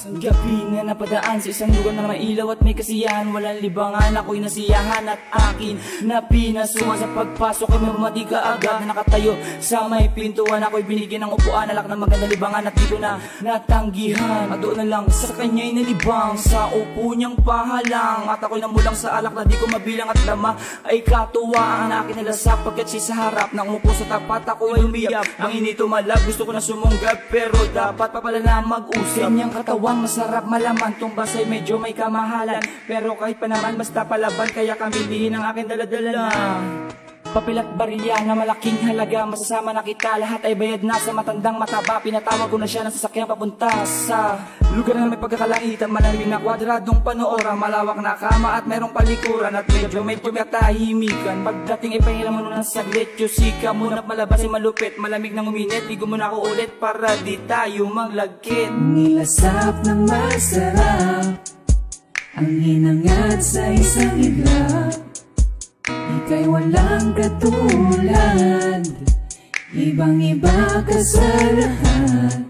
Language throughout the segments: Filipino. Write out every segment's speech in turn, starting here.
Gabi na napadaan sa isang lugar na may ilaw at may kasiyahan. Walang libangan, ako'y nasiyahan at akin na pinasukan. Sa pagpasok ay may bumati ka agad na nakatayo sa may pintuan. Ako'y binigyan ng upuan, alak na maganda libangan at di ko na natanggihan. At doon na lang sa kanya'y nalibang sa upo niyang pahalang. At ako'y namulang sa alak na di ko mabilang at lama ay katuwaan. Ang akin nalasap pagkat siya sa harap nang umupo sa tapat ako ay umiyap. Ang inito malag, gusto ko na sumunggab pero dapat pa pala na mag-usap. Kanyang katawan masarap malaman, tumbas ay medyo may kamahalan. Pero kahit pa naman basta palaban, kaya kamilihin ang aking daladala. Papel at barilya na malaking halaga, masasama na kita, lahat ay bayad na sa matandang mataba. Pinatawag ko na siya ng sasakyan papunta sa lugar na may pagkakalangitan, malamig na kwadradong panoora, malawak na kama at merong palikuran at medyo may pagkatahimikan. Pagdating ay pahinga mo ng saglit, yusika muna malabas ay malupit, malamig nang uminit, ligo muna ako ulit para di tayo maglagkit. Nilasap ng masarap ang hinangad sa isang iglap, ika'y walang katulad, ibang-iba ka sa lahat.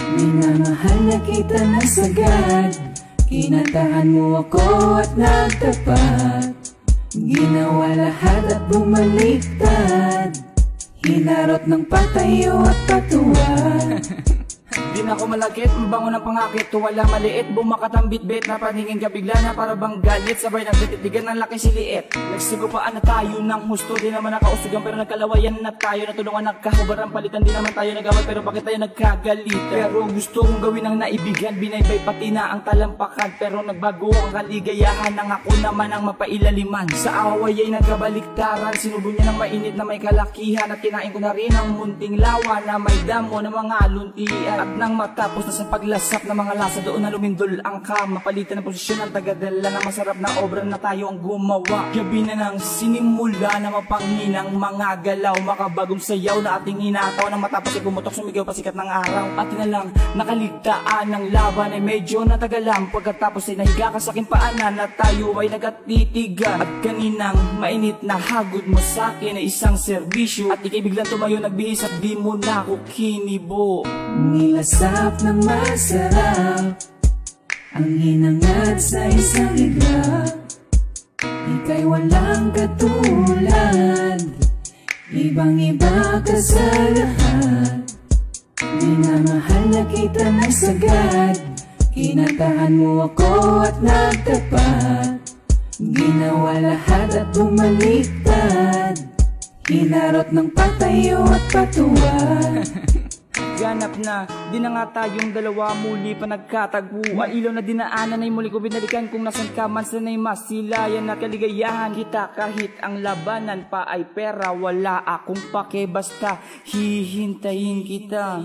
Minamahal na kita na sagad, kinantahan mo ako at nagtapat. Ginawa lahat at bumaliktad, hinarot ng patayo at patuwa. Di na ako malagkit, mabango ng pangakit, wala maliit, bumakat ang bitbit na paningin ka bigla na para bang galit, sabay nagtititigan ng laki siliit. Nagsugupaan na tayo ng husto, di naman nakausugan pero nagkalawayan na tayo, natulungan nagkahubaran, palitan di naman tayo nagawal pero bakit tayo nagkagalitan? Pero gusto kong gawin ang naibigan, binaybay pati na ang talampakan, pero nagbago ang kaligayahan ng ako naman ang mapailaliman. Sa away ay nagkabaliktaran, sinubo niya ng mainit na may kalakihan at kinain ko na rin ang munting lawa na may damo ng mga luntian. At nang matapos na sa paglasap ng mga lasa, doon na lumindol ang kama, palitan ng posisyon ng tagadala na masarap na obra na tayo ang gumawa. Gabi na nang sinimula na mapanghinang mga galaw, makabagong sayaw na ating hinataw, nang matapos ay gumutok sumigaw pasikat ng araw. At na lang nakaligtaan ng laban ay medyo natagalan, pagkatapos ay nahiga ka sa aking paanan at tayo ay nagatitigan. At kaninang mainit na hagod mo sa akin ay isang serbisyo, at ikay biglang tumayo nagbihis at di mo na ako kinibo. Nilasap ng masarap ang hinangad sa isang iglap, ika'y walang katulad, ibang-iba ka sa lahat. Minamahal na kita na sagad, kinantahan mo ako at nagtapat. Ginawa lahat at bumaliktad, hinarot ng patayo at patuwa. Ganap na, di na nga tayong dalawa muli pa nagkatagpo. Ilaw na dinaanan ay muli ko binalikan, kung nasan ka man sana'y masilayan at kaligayahan kita. Kahit ang labanan pa ay pera, wala akong pake, basta hihintayin kita.